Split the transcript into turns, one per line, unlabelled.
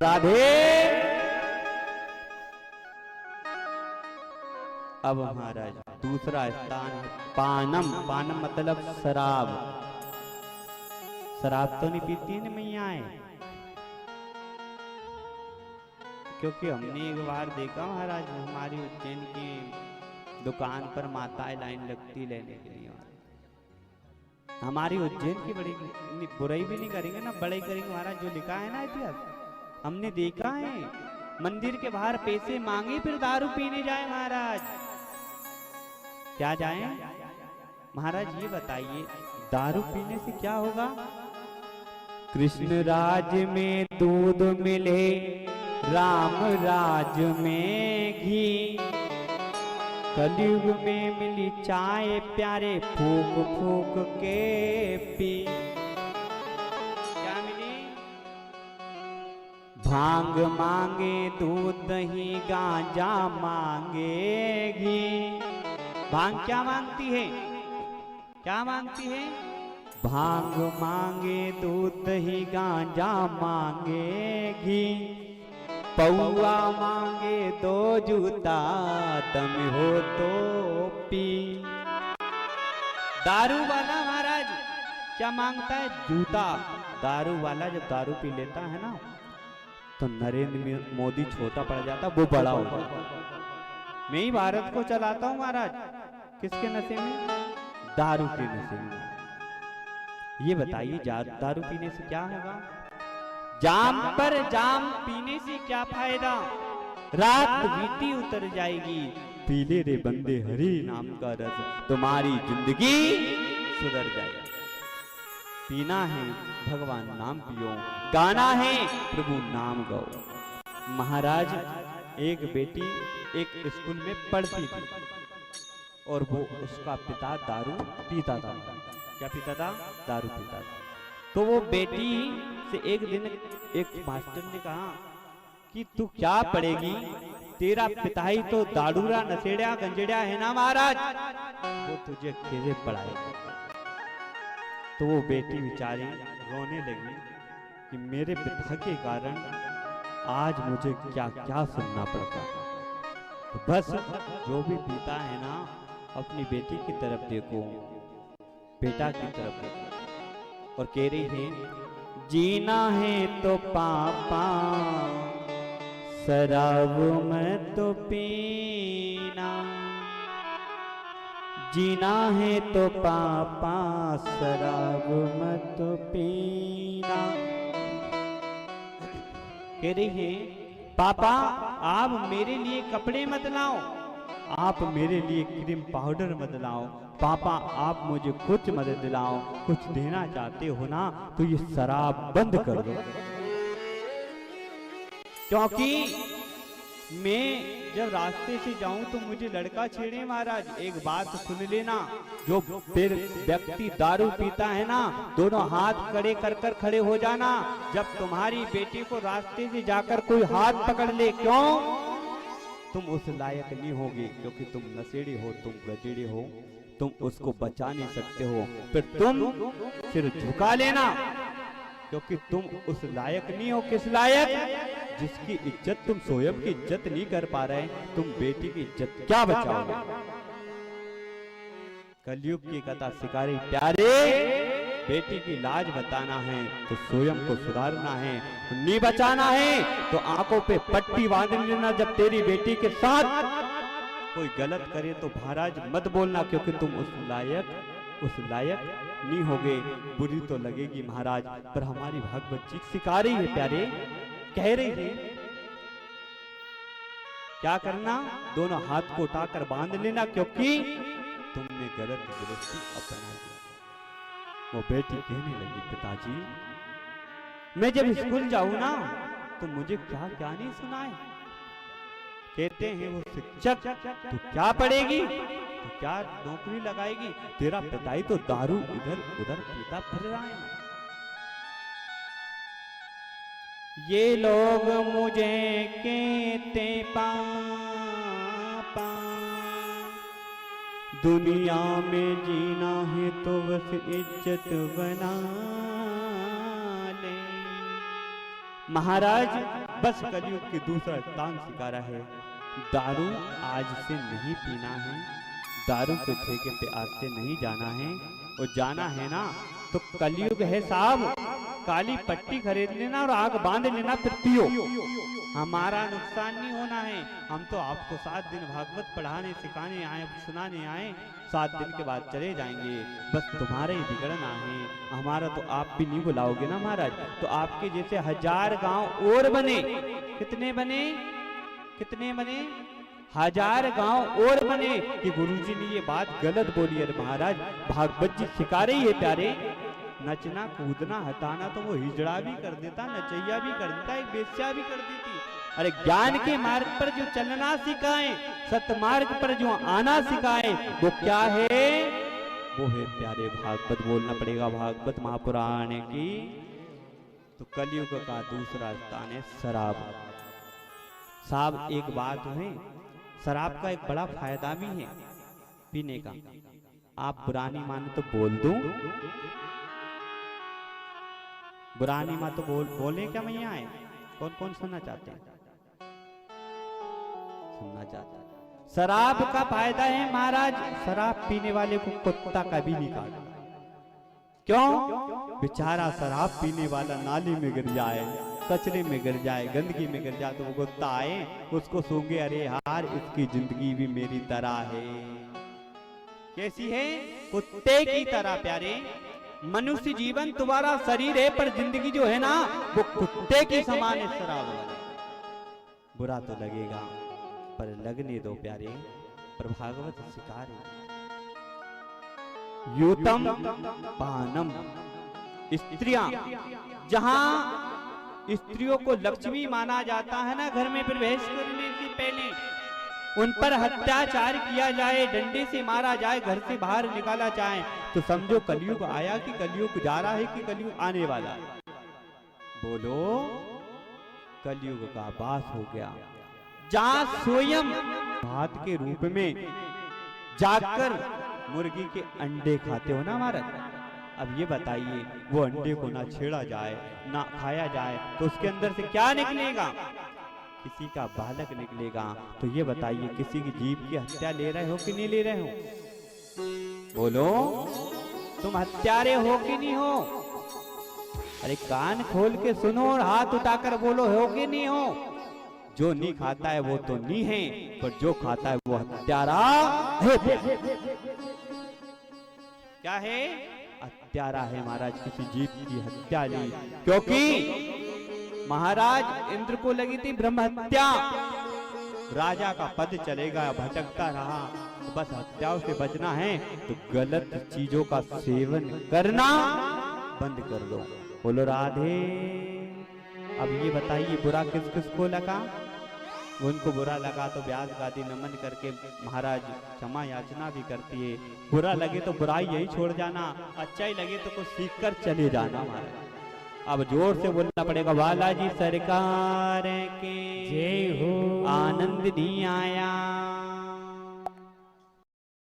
राधे। अब महाराज दूसरा स्थान पानम। पानम मतलब शराब। शराब तो नहीं पीती है मैयाएं, क्योंकि हमने एक बार देखा महाराज हमारी उज्जैन की दुकान पर माताएं लाइन लगती लेने के लिए। हमारी उज्जैन की बड़ी बुराई भी नहीं करेंगे ना बड़ाई करेंगे महाराज। जो लिखा है ना इतिहास हमने देखा है, मंदिर के बाहर पैसे मांगे फिर दारू पीने जाए महाराज। क्या जाए महाराज ये बताइए, दारू पीने से क्या होगा? कृष्ण राज में दूध मिले, राम राज में घी, कलयुग में मिली चाय प्यारे फूक फूक के पी। क्या मिली? भांग मांगे दूध दही गांजा मांगे घी। भांग क्या मांगती है? क्या मांगती है? भांग मांगे दूध दही गांजा मांगे घी, पौआ मांगे दो जूता दम हो तो पी। दारू वाला महाराज क्या मांगता है? जूता। दारू वाला जब दारू पी लेता है ना तो नरेंद्र मोदी छोटा पड़ जाता, वो बड़ा हो जाता। मैं ही भारत को चलाता हूं महाराज। किसके नशे में? दारू के नशे में। ये बताइए दारू पीने से क्या होगा? जाम पर जाम पीने से क्या फायदा? रात बीती उतर जाएगी, पीले रे बंदे हरि नाम का रस, तुम्हारी जिंदगी सुधर जाएगी। पीना है भगवान नाम पियो, गाना है प्रभु नाम गाओ। महाराज एक बेटी एक स्कूल में पढ़ती थी और वो उसका पिता दारू पीता था। क्या पीता था? दारू पीता था। तो वो बेटी से एक दिन एक मास्टर ने कहा कि तू क्या पढ़ेगी, तेरा पिता ही तो दारूरा नशेड़िया गंजेड़िया है ना महाराज, वो तुझे कैसे पढ़ाएगा। तो वो बेटी बेचारी रोने लगी कि मेरे पिता के कारण आज मुझे क्या क्या सुनना पड़ता। तो बस जो भी पीता है ना अपनी बेटी की तरफ देखो, बेटा की तरफ देखो। और कह रही है जीना है तो पापा शराब में तो पीना, जीना है तो पापा शराब में तो पीना। कह रही है पापा आप मेरे लिए कपड़े मत लाओ, आप मेरे लिए क्रीम पाउडर मत लाओ, पापा आप मुझे कुछ मदद दिलाओ, कुछ देना चाहते हो ना तो ये शराब बंद कर दो। क्योंकि मैं जब रास्ते से जाऊं तो मुझे लड़का छेड़े महाराज। एक बात सुन लेना, जो फिर व्यक्ति दारू पीता है ना दोनों हाथ कड़े कर कर खड़े हो जाना। जब तुम्हारी बेटी को रास्ते से जाकर कोई हाथ पकड़ ले, क्यों? तुम उस लायक नहीं होगी, क्योंकि तुम नशेड़ी हो, तुम गजेड़ी हो, तुम उसको बचा नहीं सकते हो। फिर तुम सिर झुका लेना, क्योंकि तुम उस लायक नहीं हो। किस लायक? जिसकी इज्जत तुम सोयब की इज्जत नहीं कर पा रहे, तुम बेटी की इज्जत क्या बचाओगे? कलयुग की कथा सिखारी प्यारे, बेटी की लाज बताना है तो स्वयं को सुधारना है, नहीं बचाना है तो आंखों पे पट्टी बांध लेना। जब तेरी बेटी के साथ कोई गलत करे तो महाराज मत बोलना, क्योंकि तुम उस लायक नहीं होगे। बुरी तो लगेगी महाराज, पर हमारी भागवत जी सिखा रही है प्यारे, कह रही है क्या करना? दोनों हाथ को उठाकर बांध लेना, क्योंकि तुमने गलत दृष्टि अपना लिया। वो बेटी कहने लगी पिताजी मैं जब स्कूल जाऊं ना तो मुझे क्या क्या नहीं सुनाए। कहते हैं वो शिक्षक तू क्या पढ़ेगी, तू क्या नौकरी लगाएगी, तेरा पिता ही तो दारू इधर उधर पीता फिर रहा है। ये लोग मुझे कहते पापा दुनिया में जीना है तो बस इज्जत बना ले, महाराज बस कलयुग के दूसरा स्थान सिकारा है। दारू आज से नहीं पीना है, दारू के ठेके पे आज से नहीं जाना है, और जाना है ना तो कलयुग है साहब, काली पट्टी खरीद लेना और आग बांध लेना फिर पियो। हमारा नुकसान नहीं होना है। हम तो आपको 7 दिन भागवत पढ़ाने सिखाने आए, सुनाने आए, 7 दिन के बाद चले जाएंगे। बस तुम्हारे ही बिगड़ना है, हमारा तो आप भी नहीं बुलाओगे ना महाराज। तो आपके जैसे 1000 गांव और बने। कितने बने? कितने बने? 1000 गांव और बने कि गुरुजी ने ये बात गलत बोली है। महाराज भागवत जी सिखा रही है प्यारे, नचना कूदना हटाना तो वो हिजड़ा भी कर देता, नचैया भी कर देता, एक बेस्या भी कर देती। अरे ज्ञान के मार्ग पर जो चलना सिखाए, सतमार्ग पर जो आना सिखाए, वो क्या है? वो है प्यारे भागवत। बोलना पड़ेगा भागवत महापुराण की। तो कलयुग का दूसरा स्थान है शराब। साहब एक बात है, शराब का एक बड़ा फायदा भी है पीने का। आप बुरा नहीं माने तो बोल दूं? बुरा नहीं मान तो बोले क्या मैया है? कौन कौन सुनना चाहते हैं? सुनना चाहता है। शराब का फायदा है महाराज, शराब पीने वाले को कुत्ता कभी नहीं काटता। क्यों? बेचारा शराब पीने वाला नाली में गिर जाए, कचरे में गिर जाए, गंदगी में गिर जाए तो वो कुत्ता आए उसको सूंघे, अरे यार इसकी जिंदगी भी मेरी तरह है। कैसी है? कुत्ते की तरह प्यारे। मनुष्य जीवन तुम्हारा शरीर है, पर जिंदगी जो है ना वो कुत्ते की समान है। शराब बुरा तो लगेगा पर लगने दो प्यारे। पर भागवत सिखा रही यूतम पानम। स्त्रियां, जहां स्त्रियों को लक्ष्मी माना जाता है ना, घर में प्रवेश करने से पहले उन पर अत्याचार किया जाए, डंडे से मारा जाए, घर से बाहर निकाला जाए, तो समझो कलयुग आया कि कलयुग जा रहा है कि कलयुग आने वाला है। बोलो, कलयुग का वास हो गया। जहां स्वयं भात के रूप में जाकर मुर्गी के अंडे खाते हो ना महाराज। अब ये बताइए, वो अंडे को ना छेड़ा जाए ना खाया जाए तो उसके अंदर से क्या निकलेगा? किसी का बालक निकलेगा। तो ये बताइए, किसी की जीव की हत्या ले रहे हो कि नहीं ले रहे हो? बोलो, तुम हत्यारे हो कि नहीं हो? अरे कान खोल के सुनो और हाथ उठाकर बोलो, हो कि नहीं हो? जो नहीं खाता है वो तो नहीं है, पर जो खाता है वो हत्यारा है। क्या है? हत्यारा है महाराज। किसी जीव की हत्या ली, क्योंकि महाराज इंद्र को लगी थी ब्रह्म हत्या। राजा का पद चलेगा, भटकता रहा, तो बस हत्याओं से बचना है तो गलत चीजों का सेवन करना बंद कर दो। बोलो राधे। अब ये बताइए, बुरा किस किस को लगा? उनको बुरा लगा तो व्यास गादी नमन करके महाराज क्षमा याचना भी करती है। बुरा लगे तो बुराई यही छोड़ जाना, अच्छा ही लगे तो कुछ सीख कर चले जाना महाराज। अब जोर से बोलना पड़ेगा, बालाजी सरकार के जय हो। आनंद नहीं आया